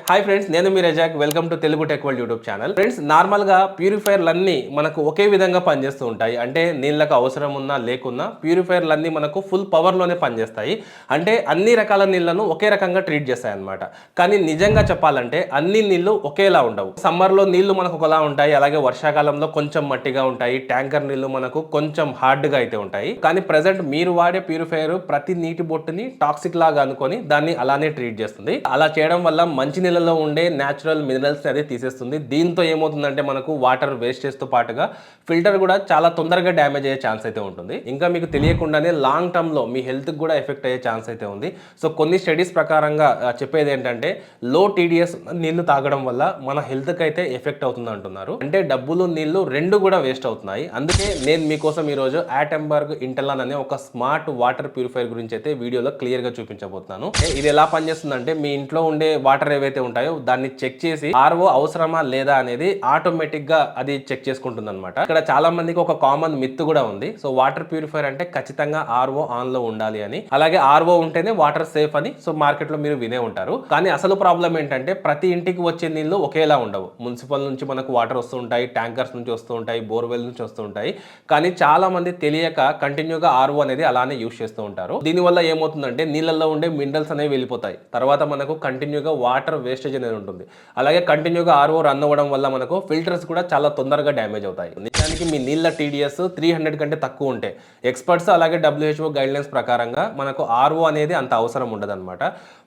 Hi friends, నేను మీ Razak. Welcome to Telugu tech world YouTube channel. Friends, నార్మల్గా ప్యూరిఫైర్లన్నీ మనకు ఒకే విధంగా పనిచేస్తూ ఉంటాయి. అంటే నీళ్ళకు అవసరం ఉన్నా లేకున్నా ప్యూరిఫైర్లన్నీ మనకు ఫుల్ పవర్లోనే పనిచేస్తాయి. అంటే అన్ని రకాల నీళ్లను ఒకే రకంగా ట్రీట్ చేస్తాయి అన్నమాట. కానీ నిజంగా చెప్పాలంటే అన్ని నీళ్లు ఒకేలా ఉండవు. సమ్మర్లో నీళ్లు మనకు ఒకలా ఉంటాయి, అలాగే వర్షాకాలంలో కొంచెం మట్టిగా ఉంటాయి. ట్యాంకర్ నీళ్లు మనకు కొంచెం హార్డ్గా అయితే ఉంటాయి. కానీ ప్రజెంట్ మీరు వాడే ప్యూరిఫైర్ ప్రతి నీటి బొట్టుని టాక్సిక్ లాగా అనుకొని దాన్ని అలానే ట్రీట్ చేస్తుంది. అలా చేయడం వల్ల మంచి నీళ్ళలో ఉండే న్యాచురల్ మినరల్స్ అనేది తీసేస్తుంది. దీంతో ఏమవుతుందంటే మనకు వాటర్ వేస్టేజ్తో పాటుగా ఫిల్టర్ కూడా చాలా తొందరగా డ్యామేజ్ అయ్యే ఛాన్స్ అయితే ఉంటుంది. ఇంకా మీకు తెలియకుండానే లాంగ్ టర్మ్లో మీ హెల్త్కి కూడా ఎఫెక్ట్ అయ్యే ఛాన్స్ అయితే ఉంది. సో కొన్ని స్టడీస్ ప్రకారంగా చెప్పేది ఏంటంటే లో టీడీఎస్ నీళ్లు తాగడం వల్ల మన హెల్త్కి అయితే ఎఫెక్ట్ అవుతుంది అంటున్నారు. అంటే డబ్బులు నీళ్లు రెండు కూడా వేస్ట్ అవుతున్నాయి. అందుకే నేను మీకోసం ఈరోజు ఆటెంబర్గ్ ఇంటెల్లాన్ అనే ఒక స్మార్ట్ వాటర్ ప్యూరిఫైర్ గురించి అయితే వీడియోలో క్లియర్గా చూపించబోతున్నాను. ఇది ఎలా పనిచేస్తుందంటే మీ ఇంట్లో ఉండే వాటర్ ఏవైతే ఉంటాయో దాన్ని చెక్ చేసి ఆర్ఓ అవసరమా లేదా అనేది ఆటోమేటిక్ గా అది చెక్ చేసుకుంటుంది అనమాట. ఇక్కడ చాలా మందికి ఒక కామన్ మిత్ కూడా ఉంది. సో వాటర్ ప్యూరిఫైర్ అంటే ఖచ్చితంగా ఆర్ఓ ఆన్ లో ఉండాలి అని, అలాగే ఆర్ఓ ఉంటేనే వాటర్ సేఫ్ అని సో మార్కెట్ లో మీరు వినే ఉంటారు. కానీ అసలు ప్రాబ్లం ఏంటంటే ప్రతి ఇంటికి వచ్చే నీళ్లు ఒకేలా ఉండవు. మున్సిపల్ నుంచి మనకు వాటర్ వస్తూ ఉంటాయి, ట్యాంకర్స్ నుంచి వస్తూ ఉంటాయి, బోర్వెల్ నుంచి వస్తూ ఉంటాయి. కానీ చాలా మంది తెలియక కంటిన్యూగా ఆర్ఓ అనేది అలానే యూస్ చేస్తూ ఉంటారు. దీనివల్ల ఏమవుతుందంటే నీళ్ళల్లో ఉండే మినరల్స్ అనేవి వెళ్ళిపోతాయి. తర్వాత మనకు కంటిన్యూగా వాటర్ వేస్టేజ్ అనేది ఉంటుంది. అలాగే కంటిన్యూగా ఆర్ఓ రన్ అవ్వడం వల్ల మనకు ఫిల్టర్స్ కూడా చాలా తొందరగా డ్యామేజ్ అవుతాయి. నిజానికి మీ నీళ్ళ టీడీఎస్ 300 కంటే తక్కువ ఉంటే ఎక్స్పర్ట్స్ అలాగే WHO గైడ్లైన్స్ ప్రకారంగా మనకు ఆర్ఓ అనేది అంత అవసరం ఉండదు అనమాట.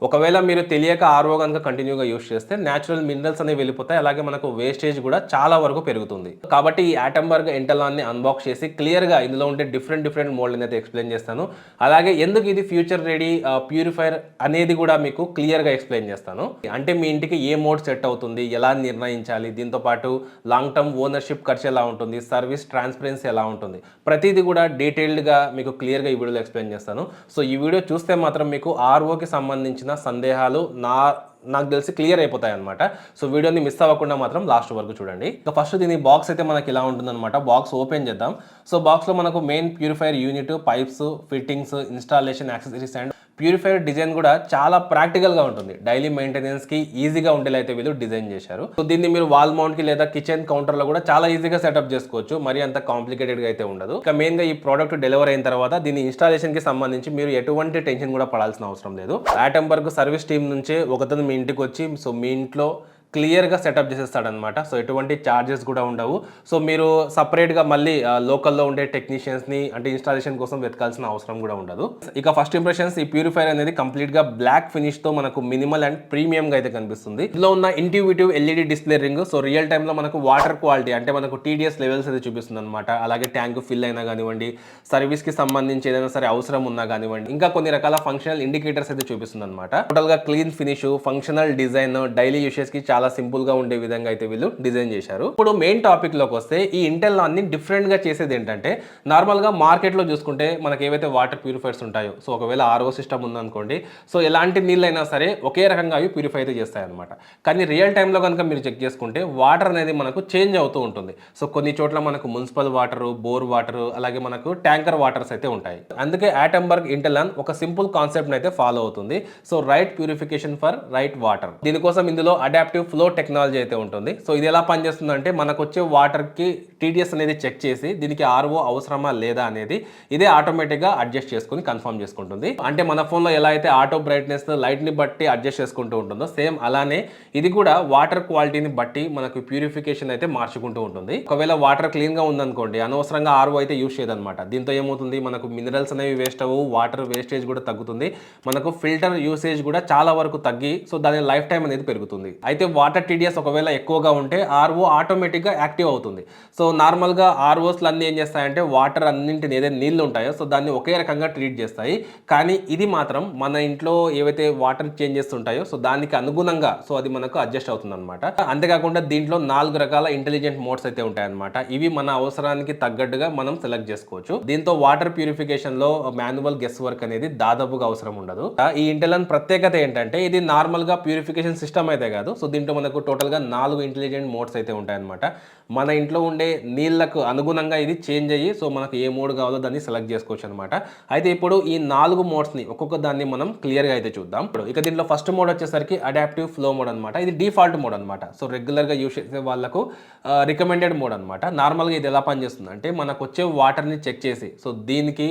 ఒకవేళ మీరు తెలియక ఆర్ఓ కనుక కంటిన్యూగా యూస్ చేస్తే న్యాచురల్ మినరల్స్ అనేవి వెళ్ళిపోతాయి. అలాగే మనకు వేస్టేజ్ కూడా చాలా వరకు పెరుగుతుంది. కాబట్టి ఈ ఆటెంబర్గ్ ఇంటెల్లాన్ ని అన్బాక్స్ చేసి క్లియర్గా ఇందులో ఉండే డిఫరెంట్ మోడల్ అయితే ఎక్స్ప్లెయిన్ చేస్తాను. అలాగే ఎందుకు ఇది ఫ్యూచర్ రెడీ ప్యూరిఫైర్ అనేది కూడా మీకు క్లియర్గా ఎక్స్ప్లెయిన్ చేస్తాను. అంటే మీ ఇంటికి ఏ మోడ్ సెట్ అవుతుంది, ఎలా నిర్ణయించాలి, దీంతో పాటు లాంగ్ టర్మ్ ఓనర్షిప్ ఖర్చు ఎలా ఉంటుంది, సర్వీస్ ట్రాన్స్పరెన్సీ ఎలా ఉంటుంది, ప్రతిదీ కూడా డీటెయిల్డ్గా మీకు క్లియర్గా ఈ వీడియోలో ఎక్స్ప్లెయిన్ చేస్తాను. సో ఈ వీడియో చూస్తే మాత్రం మీకు ఆర్ఓకి సంబంధించిన సందేహాలు నాకు తెలిసి క్లియర్ అయిపోతాయి అనమాట. సో వీడియోని మిస్ అవ్వకుండా మాత్రం లాస్ట్ వరకు చూడండి. ఇక ఫస్ట్ దీని బాక్స్ అయితే మనకి ఇలా ఉంటుందన్నమాట. బాక్స్ ఓపెన్ చేద్దాం. సో బాక్స్లో మనకు main purifier unit, pipes, fittings, installation, accessories and purifier design కూడా చాలా ప్రాక్టికల్గా ఉంటుంది. డైలీ మెయింటెనెన్స్కి ఈజీగా ఉండేలా అయితే వీళ్ళు డిజైన్ చేశారు. సో దీన్ని మీరు వాల్ మౌంట్కి లేదా కిచెన్ కౌంటర్లో కూడా చాలా ఈజీగా సెటప్ చేసుకోవచ్చు. మరి అంత కాంప్లికేటెడ్గా అయితే ఉండదు. ఇక మెయిన్గా ఈ ప్రోడక్ట్ డెలివర్ అయిన తర్వాత దీని ఇన్స్టాలేషన్కి సంబంధించి మీరు ఎటువంటి టెన్షన్ కూడా పడాల్సిన అవసరం లేదు. ఆటెంబర్గ్ సర్వీస్ టీమ్ నుంచే ఒకతను మీ ఇంటికి వచ్చి సో మీ ఇంట్లో క్లియర్గా సెటప్ చేసేస్తాడనమాట. సో ఎటువంటి ఛార్జెస్ కూడా ఉండవు. సో మీరు సపరేట్గా మళ్ళీ లోకల్లో ఉండే టెక్నీషియన్స్ని అంటే ఇన్స్టాలేషన్ కోసం వెతకాల్సిన అవసరం కూడా ఉండదు. ఇక ఫస్ట్ ఇంప్రెషన్స్, ఈ ప్యూరిఫైర్ అనేది కంప్లీట్గా బ్లాక్ ఫినిష్తో మనకు మినిమల్ అండ్ ప్రీమియంగా అయితే కనిపిస్తుంది. ఇందులో ఉన్న intuitive LED display ring so real టైంలో మనకు వాటర్ క్వాలిటీ అంటే మనకు టీడీఎస్ లెవెల్స్ అయితే చూపిస్తుంది అనమాట. అలాగే ట్యాంక్ ఫిల్ అయినా కానివ్వండి, సర్వీస్కి సంబంధించి ఏదైనా సరే అవసరం ఉన్నా కానివ్వండి, ఇంకా కొన్ని రకాల ఫంక్షనల్ ఇండికేటర్స్ అయితే చూపిస్తుంది అనమాట. టోటల్గా clean finish, functional design, daily యూసేజ్కి చాలా సింపుల్ గా ఉండే విధంగా అయితే వీళ్ళు డిజైన్ చేశారు. ఇప్పుడు మెయిన్ టాపిక్ లోకి వస్తే ఈ ఇంటెల్లాన్ ని డిఫరెంట్ గా చేసేది ఏంటంటే నార్మల్ గా మార్కెట్ లో చూసుకుంటే మనకి ఏవైతే వాటర్ ప్యూరిఫైర్స్ ఉంటాయో సో ఒకవేళ ఆర్ఓ సిస్టమ్ ఉందనుకోండి, సో ఎలాంటి నీళ్ళైనా సరే ఒకే రకంగా అవి ప్యూరిఫై అయితే చేస్తాయి అనమాట. కానీ రియల్ టైంలో కనుక మీరు చెక్ చేసుకుంటే వాటర్ అనేది మనకు చేంజ్ అవుతూ ఉంటుంది. సో కొన్ని చోట్ల మనకు మున్సిపల్ వాటర్, బోర్ వాటర్, అలాగే మనకు ట్యాంకర్ వాటర్స్ అయితే ఉంటాయి. అందుకే ఆటెంబర్గ్ ఇంటెల్లాన్ ఒక సింపుల్ కాన్సెప్ట్ అయితే ఫాలో అవుతుంది. So right purification for right water. దీనికోసం ఇందులో అడాప్టివ్ ఫ్లో టెక్నాలజీ అయితే ఉంటుంది. సో ఇది ఎలా పనిచేస్తుందంటే మనకు వచ్చే వాటర్కి టీడీఎస్ అనేది చెక్ చేసి దీనికి ఆర్ఓ అవసరమా లేదా అనేది ఇదే ఆటోమేటిక్గా అడ్జస్ట్ చేసుకుని కన్ఫర్మ్ చేసుకుంటుంది. అంటే మన ఫోన్లో ఎలా అయితే ఆటో బ్రైట్నెస్ లైట్ని బట్టి అడ్జస్ట్ చేసుకుంటూ ఉంటుందో సేమ్ అలానే ఇది కూడా వాటర్ క్వాలిటీని బట్టి మనకు ప్యూరిఫికేషన్ అయితే మార్చుకుంటూ ఉంటుంది. ఒకవేళ వాటర్ క్లీన్గా ఉందనుకోండి, అనవసరంగా ఆర్ఓ అయితే యూస్ చేయదన్నమాట. దీంతో ఏమవుతుంది, మనకు మినరల్స్ అనేవి వేస్ట్ అవ్వవు, వాటర్ వేస్టేజ్ కూడా తగ్గుతుంది, మనకు ఫిల్టర్ యూసేజ్ కూడా చాలా వరకు తగ్గి సో దాని లైఫ్ టైం అనేది పెరుగుతుంది. అయితే వాటర్ టీడీఎస్ ఒకవేళ ఎక్కువగా ఉంటే ఆర్ఓ ఆటోమేటిక్గా యాక్టివ్ అవుతుంది. సో నార్మల్గా ఆర్ఓస్లు అన్నీ ఏం చేస్తాయంటే వాటర్ అన్నింటిని ఏదైతే నీళ్ళు ఉంటాయో సో దాన్ని ఒకే రకంగా ట్రీట్ చేస్తాయి. కానీ ఇది మాత్రం మన ఇంట్లో ఏవైతే వాటర్ చేంజ్ చేస్తుంటాయో సో దానికి అనుగుణంగా సో అది మనకు అడ్జస్ట్ అవుతుంది అనమాట. అంతేకాకుండా దీంట్లో 4 రకాల ఇంటెలిజెంట్ మోడ్స్ అయితే ఉంటాయన్నమాట. ఇవి మన అవసరానికి తగ్గట్టుగా మనం సెలెక్ట్ చేసుకోవచ్చు. దీంతో వాటర్ ప్యూరిఫికేషన్ లో మాన్యువల్ గెస్ వర్క్ అనేది దాదాపుగా అవసరం ఉండదు. ఈ ఇంటెల్లాన్ ప్రత్యేకత ఏంటంటే ఇది నార్మల్ గా ప్యూరిఫికేషన్ సిస్టమ్ అయితే కాదు. సో దీంట్లో దీంట్లో మనకు టోటల్గా 4 ఇంటెలిజెంట్ మోడ్స్ అయితే ఉంటాయన్నమాట. మన ఇంట్లో ఉండే నీళ్లకు అనుగుణంగా ఇది చేంజ్ అయ్యి సో మనకు ఏ మోడ్ కావాలో దాన్ని సెలెక్ట్ చేసుకోవచ్చు అనమాట. అయితే ఇప్పుడు ఈ 4 మోడ్స్ని ఒక్కొక్క దాన్ని మనం క్లియర్గా అయితే చూద్దాం. ఇప్పుడు ఇక దీంట్లో ఫస్ట్ మోడ్ వచ్చేసరికి అడాప్టివ్ ఫ్లో మోడ్ అనమాట. ఇది డిఫాల్ట్ మోడ్ అనమాట. సో రెగ్యులర్గా యూస్ చేసే వాళ్ళకు రికమెండెడ్ మోడ్ అనమాట. నార్మల్గా ఇది ఎలా పనిచేస్తుంది అంటే మనకు వచ్చే వాటర్ని చెక్ చేసి సో దీనికి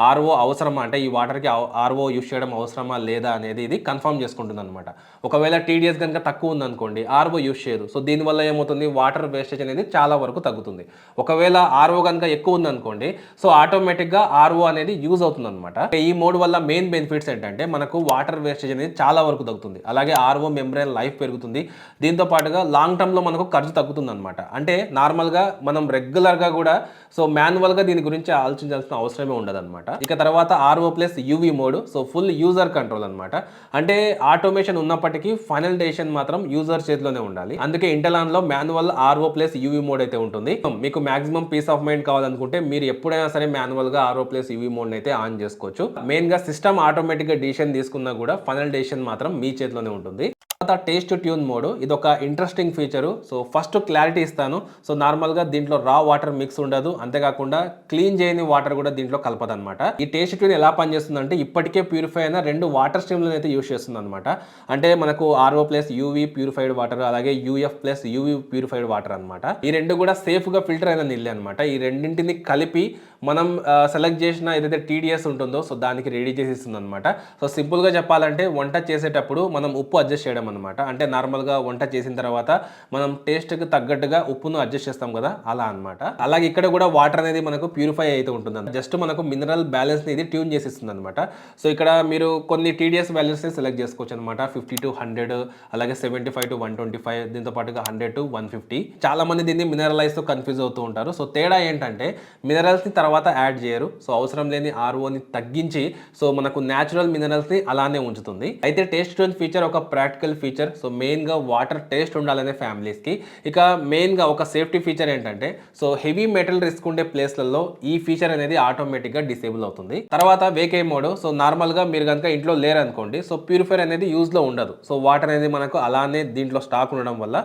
ఆర్ఓ అవసరమా, అంటే ఈ వాటర్కి ఆర్ఓ యూస్ చేయడం అవసరమా లేదా అనేది ఇది కన్ఫర్మ్ చేసుకుంటుంది అనమాట. ఒకవేళ టీడీఎస్ కనుక తక్కువ ఉందనుకోండి ఆర్ఓ యూస్ చేయదు. సో దీనివల్ల ఏమవుతుంది, వాటర్ వేస్టేజ్ అనేది చాలా వరకు తగ్గుతుంది. ఒకవేళ ఆర్ఓ కనుక ఎక్కువ ఉందనుకోండి సో ఆటోమేటిక్గా ఆర్ఓ అనేది యూజ్ అవుతుంది అనమాట. ఈ మోడ్ వల్ల మెయిన్ బెనిఫిట్స్ ఏంటంటే మనకు వాటర్ వేస్టేజ్ అనేది చాలా వరకు తగ్గుతుంది. అలాగే ఆర్ఓ మెంబ్రేన్ లైఫ్ పెరుగుతుంది. దీంతో పాటుగా లాంగ్ టర్మ్లో మనకు ఖర్చు తగ్గుతుంది అనమాట. అంటే నార్మల్గా మనం రెగ్యులర్గా కూడా సో మాన్యువల్గా దీని గురించి ఆలోచించాల్సిన అవసరమే ఉండదు అనమాట. ఇక తర్వాత RO plus UV mode, so full user control అనమాట. అంటే ఆటోమేషన్ ఉన్నప్పటికీ ఫైనల్ డెసిషన్ మాత్రం యూజర్ చేతిలోనే ఉండాలి. అందుకే ఇంటెలాన్లో manual RO plus UV mode అయితే ఉంటుంది. మీకు మాక్సిమం పీస్ ఆఫ్ మైండ్ కావాలనుకుంటే మీరు ఎప్పుడైనా సరే మాన్యువల్గా ఆర్ఓ ప్లస్ యూవీ మోడ్ అయితే ఆన్ చేసుకోవచ్చు. మెయిన్గా సిస్టమ్ ఆటోమేటిక్గా డిసిషన్ తీసుకున్నా కూడా ఫైనల్ డెసిషన్ మాత్రం మీ చేతిలోనే ఉంటుంది. తర్వాత టేస్ట్ ట్యూన్ మోడ్, ఇది ఒక interesting feature. So first clarity ఇస్తాను. సో నార్మల్గా దీంట్లో రా వాటర్ మిక్స్ ఉండదు, అంతేకాకుండా క్లీన్ చేయని వాటర్ కూడా దీంట్లో కలపదనమాట. ఈ టేస్ట్ ట్యూన్ ఎలా పనిచేస్తుందంటే ఇప్పటికే ప్యూరిఫై అయిన 2 వాటర్ స్ట్రీమ్లను అయితే యూస్ చేస్తుంది అనమాట. అంటే మనకు RO plus UV purified water, అలాగే UF plus UV purified water అనమాట. ఈ రెండు కూడా సేఫ్గా ఫిల్టర్ అయిన నీళ్ళే అనమాట. ఈ రెండింటిని కలిపి మనం సెలెక్ట్ చేసిన ఏదైతే టీడీఎస్ ఉంటుందో సో దానికి రెడీ చేసి ఇస్తుంది అనమాట. సో సింపుల్గా చెప్పాలంటే వంట చేసేటప్పుడు మనం ఉప్పు అడ్జస్ట్ చేయడం అనమాట. అంటే నార్మల్గా వంట చేసిన తర్వాత మనం టేస్ట్కి తగ్గట్టుగా ఉప్పును అడ్జస్ట్ చేస్తాం కదా, అలా అనమాట. అలాగే ఇక్కడ కూడా వాటర్ అనేది మనకు ప్యూరిఫై అయితే ఉంటుంది. జస్ట్ మనకు మినరల్ బ్యాలెన్స్ని ఇది ట్యూన్ చేసి ఇస్తుంది అనమాట. సో ఇక్కడ మీరు కొన్ని టీడీఎస్ వాల్యూస్ని సెలెక్ట్ చేసుకోవచ్చు అనమాట. 50 to 100, అలాగే 75 to 125, దీంతో పాటుగా 100 to 150. చాలా మంది దీన్ని మినరలైజ్తో కన్ఫ్యూజ్ అవుతూ ఉంటారు. సో తేడా ఏంటంటే మినరల్స్ని తర్వాత యాడ్ చేయరు. సో అవసరం లేని ఆర్ఓని తగ్గించి సో మనకు న్యాచురల్ మినరల్స్ని అలానే ఉంచుతుంది. అయితే టేస్ట్ ట్యూన్ ఫీచర్ ఒక ప్రాక్టికల్ ఫీచర్. సో మెయిన్గా వాటర్ టేస్ట్ ఉండాలనే ఫ్యామిలీస్కి. ఇక మెయిన్గా ఒక సేఫ్టీ ఫీచర్ ఏంటంటే సో హెవీ మెటల్ రిస్క్ ఉండే ప్లేస్లలో ఈ ఫీచర్ అనేది ఆటోమేటిక్గా డిసేబుల్ అవుతుంది. తర్వాత వేకే మోడ్, సో నార్మల్గా మీరు కనుక ఇంట్లో లేరనుకోండి సో ప్యూరిఫైర్ అనేది యూజ్లో ఉండదు. సో వాటర్ అనేది మనకు అలానే దీంట్లో స్టాక్ ఉండడం వల్ల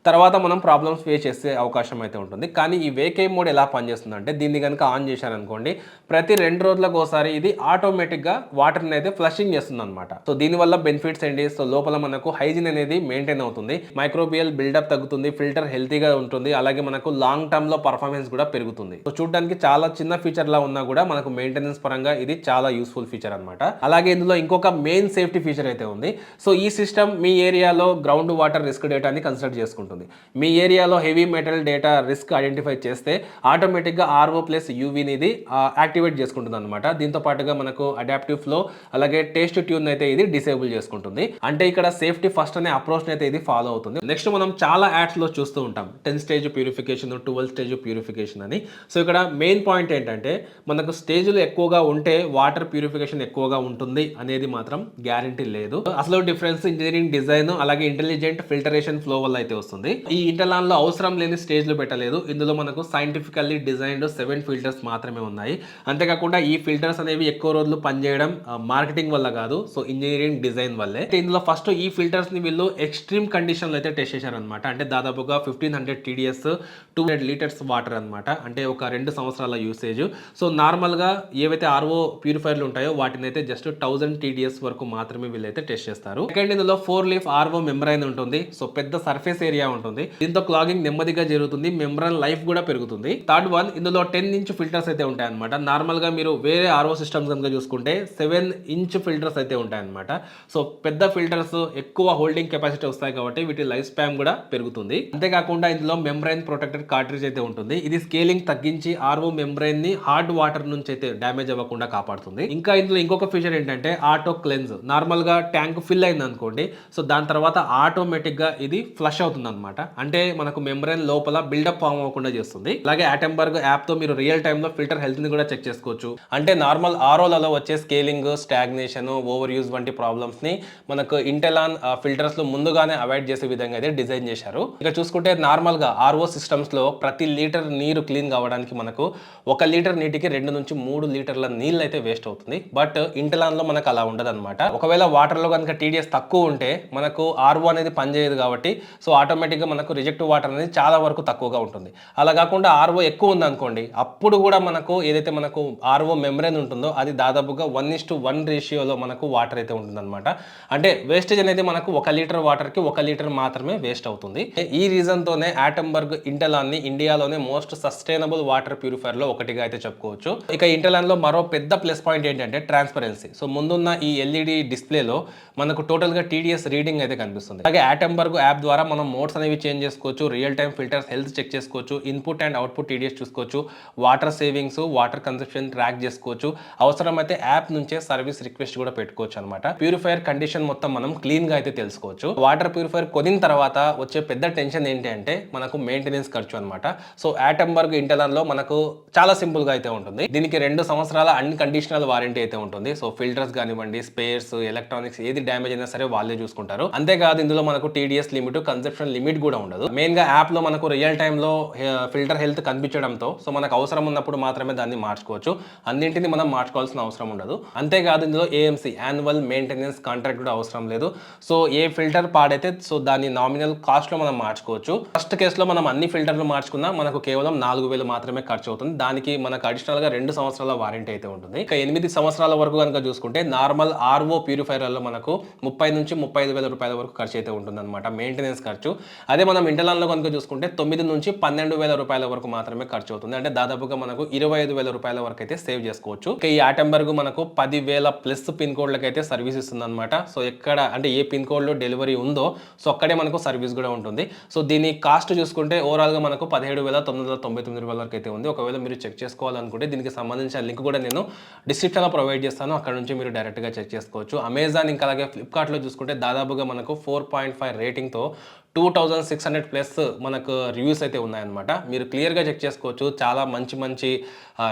తర్వాత మనం ప్రాబ్లమ్స్ ఫేస్ చేసే అవకాశం అయితే ఉంటుంది. కానీ ఈ వేకే మోడ్ ఎలా పనిచేస్తుందంటే దీన్ని కనుక ఆన్ చేశారనుకోండి ప్రతి 2 రోజులకు ఒకసారి ఇది ఆటోమేటిక్గా వాటర్ని అయితే ఫ్లషింగ్ చేస్తుంది అనమాట. సో దీనివల్ల బెనిఫిట్స్ ఏంటి, సో లోపల మనకు హైజీన్ అనేది మెయింటైన్ అవుతుంది, మైక్రోబియల్ బిల్డప్ తగ్గుతుంది, ఫిల్టర్ హెల్తీగా ఉంటుంది, అలాగే మనకు లాంగ్ టర్మ్లో పర్ఫార్మెన్స్ కూడా పెరుగుతుంది. సో చూడడానికి చాలా చిన్న ఫీచర్ లా ఉన్నా కూడా మనకు మెయింటెనెన్స్ పరంగా ఇది చాలా యూస్ఫుల్ ఫీచర్ అనమాట. అలాగే ఇందులో ఇంకొక మెయిన్ సేఫ్టీ ఫీచర్ అయితే ఉంది. సో ఈ సిస్టమ్ మీ ఏరియాలో గ్రౌండ్ వాటర్ రిస్క్ డేటాని కన్సిడర్ చేసుకుంటుంది. మీ ఏరియాలో heavy metal data risk identify చేస్తే ఆటోమేటిక్గా ఆర్ఓ ప్లస్ యూవీని ఇది యాక్టివేట్ చేసుకుంటుంది అనమాట. దీంతో పాటుగా మనకు అడాప్టివ్ ఫ్లో అలాగే టేస్ట్ ట్యూన్ అయితే ఇది డిసేబుల్ చేసుకుంటుంది. అంటే ఇక్కడ సేఫ్టీ ఫస్ట్ అనే అప్రోచ్ అయితే ఇది ఫాలో అవుతుంది. నెక్స్ట్ మనం చాలా యాడ్స్లో చూస్తూ ఉంటాం 10 స్టేజ్ ప్యూరిఫికేషన్, 12 స్టేజ్ ప్యూరిఫికేషన్ అని. సో ఇక్కడ మెయిన్ పాయింట్ ఏంటంటే మనకు స్టేజ్లు ఎక్కువగా ఉంటే వాటర్ ప్యూరిఫికేషన్ ఎక్కువగా ఉంటుంది అనేది మాత్రం గ్యారంటీ లేదు. అసలు డిఫరెన్స్ ఇంజనీరింగ్ డిజైన్ అలాగే ఇంటెలిజెంట్ ఫిల్టరేషన్ ఫ్లో వల్ల అయితే వస్తుంది. ఈ ఇంటర్లాన్ లో అవసరం లేని స్టేజ్లు పెట్టలేదు. ఇందులో మనకు సైంటిఫికల్లీ డిజైన్డ్ 7 ఫిల్టర్స్ మాత్రమే ఉన్నాయి. అంతేకాకుండా ఈ ఫిల్టర్స్ అనేవి ఎక్కువ రోజులు పనిచేయడం మార్కెటింగ్ వల్ల కాదు, సో ఇంజనీరింగ్ డిజైన్ వల్లే. ఇందులో ఫస్ట్ ఈ ఫిల్టర్స్ ని వీళ్ళు ఎక్స్ట్రీమ్ కండిషన్లో అయితే టెస్ట్ చేశారనమాట. అంటే దాదాపుగా 1500 TDS 200 లీటర్స్ వాటర్ అనమాట. అంటే ఒక 2 సంవత్సరాల యూసేజ్. సో నార్మల్ గా ఏవైతే ఆర్ఓ ప్యూరిఫైర్లు ఉంటాయో వాటిని అయితే జస్ట్ 1000 TDS వరకు మాత్రమే వీళ్ళైతే టెస్ట్ చేస్తారు. సెకండ్ ఇందులో 4 లీఫ్ ఆర్ఓ మెంబ్రైన్ ఉంటుంది. సో పెద్ద సర్ఫేస్ ఏరియా ఉంటుంది. దీంతో క్లాగింగ్ నెమ్మదిగా జరుగుతుంది, మెంబ్రైన్ లైఫ్ కూడా పెరుగుతుంది. థర్డ్ వన్, ఇందులో 10 ఇంచ్ ఫిల్టర్స్ అయితే ఉంటాయి అనమాట. నార్మల్ గా మీరు వేరే ఆర్ఓ సిస్టమ్స్ కనుక చూసుకుంటే 7 ఇంచ్ ఫిల్టర్స్ అయితే ఉంటాయి అనమాట. సో పెద్ద ఫిల్టర్స్ ఎక్కువ హోల్డింగ్ కెపాసిటీ వస్తాయి కాబట్టి వీటి లైఫ్ స్పాన్ కూడా పెరుగుతుంది. అంతేకాకుండా ఇందులో మెంబ్రైన్ ప్రొటెక్టెడ్ కార్ట్రిడ్జ్ అయితే ఉంటుంది. ఇది స్కేలింగ్ తగ్గించి ఆర్ఓ మెంబ్రైన్ ని హార్డ్ వాటర్ నుంచి అయితే డ్యామేజ్ అవ్వకుండా కాపాడుతుంది. ఇంకా ఇందులో ఇంకొక ఫీచర్ ఏంటంటే ఆటో క్లెన్స్. నార్మల్ గా ట్యాంక్ ఫిల్ అయింది అనుకోండి సో దాని తర్వాత ఆటోమేటిక్ గా ఇది ఫ్లష్ అవుతుంది అనమాట. అనమాట. అంటే మనకు మెంబ్రెయిన్ లోపల బిల్డప్ ఫామ్ అవ్వకుండా చేస్తుంది. అలాగే యాటెంబర్గ్ యాప్తో మీరు రియల్ టైంలో ఫిల్టర్ హెల్త్ని కూడా చెక్ చేసుకోవచ్చు. అంటే నార్మల్ ఆర్ఓలలో వచ్చే స్కేలింగ్, స్టాగ్నేషన్, ఓవర్ యూజ్ వంటి ప్రాబ్లమ్స్ని మనకు ఇంటెలాన్ ఫిల్టర్స్లో ముందుగానే అవాయిడ్ చేసే విధంగా అయితే డిజైన్ చేశారు. ఇక చూసుకుంటే నార్మల్గా ఆర్ఓ సిస్టమ్స్లో ప్రతి లీటర్ నీరు క్లీన్ కావడానికి మనకు 1 లీటర్ నీటికి 2 నుంచి 3 లీటర్ల నీళ్ళు అయితే వేస్ట్ అవుతుంది. బట్ ఇంటెలాన్లో మనకు అలా ఉండదు అనమాట. ఒకవేళ వాటర్లో కనుక టీడీఎస్ తక్కువ ఉంటే మనకు ఆర్ఓ అనేది పనిచేయదు కాబట్టి సో ఆటోమేటిక్గా మనకు రిజెక్ట్ వాటర్ అనేది చాలా వరకు తక్కువగా ఉంటుంది. అలా కాకుండా ఆర్ఓ ఎక్కువ ఉందనుకోండి, అప్పుడు కూడా మనకు ఏదైతే మనకు ఆర్ఓ మెంబ్రెయిన్ ఉంటుందో అది దాదాపుగా 1:1 రేషియోలో మనకు వాటర్ అయితే ఉంటుందన్నమాట. అంటే వేస్టేజ్ అనేది మనకు 1 లీటర్ వాటర్కి 1 లీటర్ మాత్రమే వేస్ట్ అవుతుంది. ఈ రీజన్తోనే యాటెంబర్గ్ ఇంటెలాన్ని ఇండియాలోనే మోస్ట్ సస్టైనబుల్ వాటర్ ప్యూరిఫైర్లో ఒకటిగా అయితే చెప్పుకోవచ్చు. ఇక ఇంటెలాన్లో మరో పెద్ద ప్లస్ పాయింట్ ఏంటంటే ట్రాన్స్పరెన్సీ. సో ముందున్న ఈ ఎల్ఈడి డిస్ప్లేలో మనకు టోటల్గా టీడీఎస్ రీడింగ్ అయితే కనిపిస్తుంది. అలాగే యాటెంబర్గ్ యాప్ ద్వారా మనం మోడ్స్ అనేవి చేంజ్ చేసుకోవచ్చు, real time filters health check చేసుకోవచ్చు, ఇన్పుట్ అండ్ అవుట్పుట్ టీడీఎస్ చూసుకోవచ్చు, water savings, water consumption track చేసుకోవచ్చు. అవసరమైతే యాప్ నుంచే సర్వీస్ రిక్వెస్ట్ కూడా పెట్టుకోవచ్చు అనమాట. ప్యూరిఫైర్ కండిషన్ మొత్తం మనం క్లీన్ గా అయితే తెలుసుకోవచ్చు. వాటర్ ప్యూరిఫైర్ కొనిన తర్వాత వచ్చే పెద్ద టెన్షన్ ఏంటి అంటే మనకు మెయింటెనెన్స్ ఖర్చు అనమాట. సో యాటెంబర్గ్ ఇంటెలాన్ లో మనకు చాలా సింపుల్ గా అయితే ఉంటుంది. దీనికి 2 సంవత్సరాల అన్కండిషనల్ వారంటీ అయితే ఉంటుంది. సో ఫిల్టర్స్ కానివ్వండి, స్పేర్స్, ఎలక్ట్రానిక్స్ ఏది డ్యామేజ్ అయినా సరే వాళ్ళే చూసుకుంటారు. అంతేకాదు ఇందులో మనకు టీడీఎస్ లిమిట్, కన్సంప్షన్ లిమిట్ కూడా ఉండదు. మెయిన్ గా యాప్ లో మనకు రియల్ టైమ్ లో ఫిల్టర్ హెల్త్ కనిపించడంతో సో మనకు అవసరం ఉన్నప్పుడు మాత్రమే దాన్ని మార్చుకోవచ్చు. అన్నింటినీ మనం మార్చుకోవాల్సిన అవసరం ఉండదు. అంతేకాదు ఇందులో ఏఎంసీ యాన్యువల్ మెయింటెనెన్స్ కాంట్రాక్ట్ కూడా అవసరం లేదు. సో ఏ ఫిల్టర్ పాడైతే సో దాన్ని నామినల్ కాస్ట్ లో మనం మార్చుకోవచ్చు. ఫస్ట్ కేసులో మనం అన్ని ఫిల్టర్లు మార్చుకున్నా మనకు కేవలం 4,000 మాత్రమే ఖర్చు అవుతుంది. దానికి మనకు అడిషనల్ గా 2 సంవత్సరాల వారంటీ అయితే ఉంటుంది. ఇక 8 సంవత్సరాల వరకు కనుక చూసుకుంటే నార్మల్ ఆర్ఓ ప్యూరిఫైర్లలో మనకు 30 నుంచి 35,000 రూపాయల వరకు ఖర్చు అయితే ఉంటుంది అనమాట, మెయింటెనెన్స్ ఖర్చు. అదే మనం ఇంటెలాన్లో కనుక చూసుకుంటే 9 నుంచి 12,000 రూపాయల వరకు మాత్రమే ఖర్చు అవుతుంది. అంటే దాదాపుగా మనకు 25,000 రూపాయల వరకు అయితే సేవ్ చేసుకోవచ్చు. ఇక ఈ యాటెంబర్గ్ మనకు 10,000+ పిన్ కోడ్లకి అయితే సర్వీస్ ఇస్తుంది అనమాట. సో ఎక్కడ అంటే ఏ పిన్ కోడ్లో డెలివరీ ఉందో సో అక్కడే మనకు సర్వీస్ కూడా ఉంటుంది. సో దీని కాస్ట్ చూసుకుంటే ఓవరాల్ గా మనకు 17,999 రూపాయల వరకు అయితే ఉంది. ఒకవేళ మీరు చెక్ చేసుకోవాలనుకుంటే దీనికి సంబంధించిన లింక్ కూడా నేను డిస్క్రిప్షన్ లో ప్రొవైడ్ చేస్తాను. అక్కడ నుంచి మీరు డైరెక్ట్ గా చెక్ చేసుకోవచ్చు. అమెజాన్ ఇంకా అలాగే ఫ్లిప్కార్ట్ లో చూసుకుంటే దాదాపుగా మనకు 4.5 రేటింగ్ తో 2,600+ మనకు రివ్యూస్ అయితే ఉన్నాయన్నమాట. మీరు క్లియర్గా చెక్ చేసుకోవచ్చు. చాలా మంచి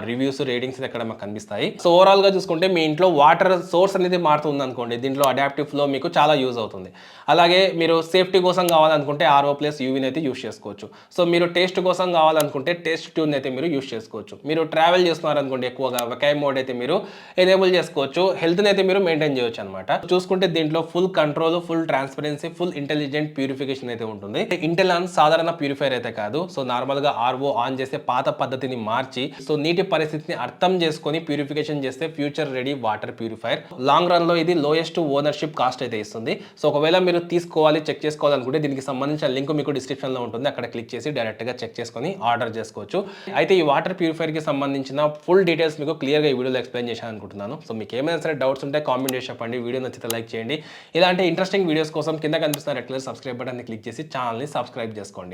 రివ్యూస్, రేటింగ్స్ ఇక్కడ మనకు కనిపిస్తాయి. సో ఓవరాల్గా చూసుకుంటే మీ ఇంట్లో వాటర్ సోర్స్ అనేది మారుతుంది అనుకోండి, దీంట్లో అడాప్టివ్ ఫ్లో మీకు చాలా యూజ్ అవుతుంది. అలాగే మీరు సేఫ్టీ కోసం కావాలనుకుంటే RO+ యూవీని అయితే యూస్ చేసుకోవచ్చు. సో మీరు టేస్ట్ కోసం కావాలనుకుంటే టేస్ట్ ట్యూన్ అయితే మీరు యూస్ చేసుకోవచ్చు. మీరు ట్రావెల్ చేస్తున్నారనుకోండి ఎక్కువగా వెకై మోడ్ అయితే మీరు ఎనేబుల్ చేసుకోవచ్చు. హెల్త్ని అయితే మీరు మెయింటైన్ చేయొచ్చు అనమాట. చూసుకుంటే దీంట్లో full control, full transparency, full intelligent purification అయితే ఉంటుంది. ఇంటెలాన్ సాధారణ ప్యూరిఫైర్ అయితే కాదు. సో నార్మల్ గా ఆర్ఓ ఆన్ చేసే పాత పద్ధతిని మార్చి సో నీటి పరిస్థితిని అర్థం చేసుకొని ప్యూరిఫికేషన్ చేస్తే future ready water purifier. Long run లో ఇది లోయెస్ట్ ఓనర్షిప్ కాస్ట్ అయితే ఇస్తుంది. సో ఒకవేళ మీరు తీసుకోవాలి, చెక్ చేసుకోవాలనుకుంటే దీనికి సంబంధించిన లింక్ మీకు డిస్క్రిప్షన్ లో ఉంటుంది. అక్కడ క్లిక్ చేసి డైరెక్ట్ గా చెక్ చేసుకొని ఆర్డర్ చేసుకోవచ్చు. అయితే ఈ వాటర్ ప్యూరిఫైర్ కి సంబంధించిన ఫుల్ డీటెయిల్స్ మీకు క్లియర్ గా ఈ వీడియోలో ఎక్స్ప్లెయిన్ చేశాను అనుకుంటున్నాను. సో మీకు ఏమైనా సరే డౌట్స్ ఉంటే కామెంట్ చేసి చెప్పండి. వీడియో నచ్చితే లైక్ చేయండి. ఇలాంటి ఇంట్రెస్టింగ్ వీడియోస్ కోసం కింద కనిపిస్తున్న red colour subscribe button click చేసి ఛానల్ని సబ్స్క్రైబ్ చేసుకోండి.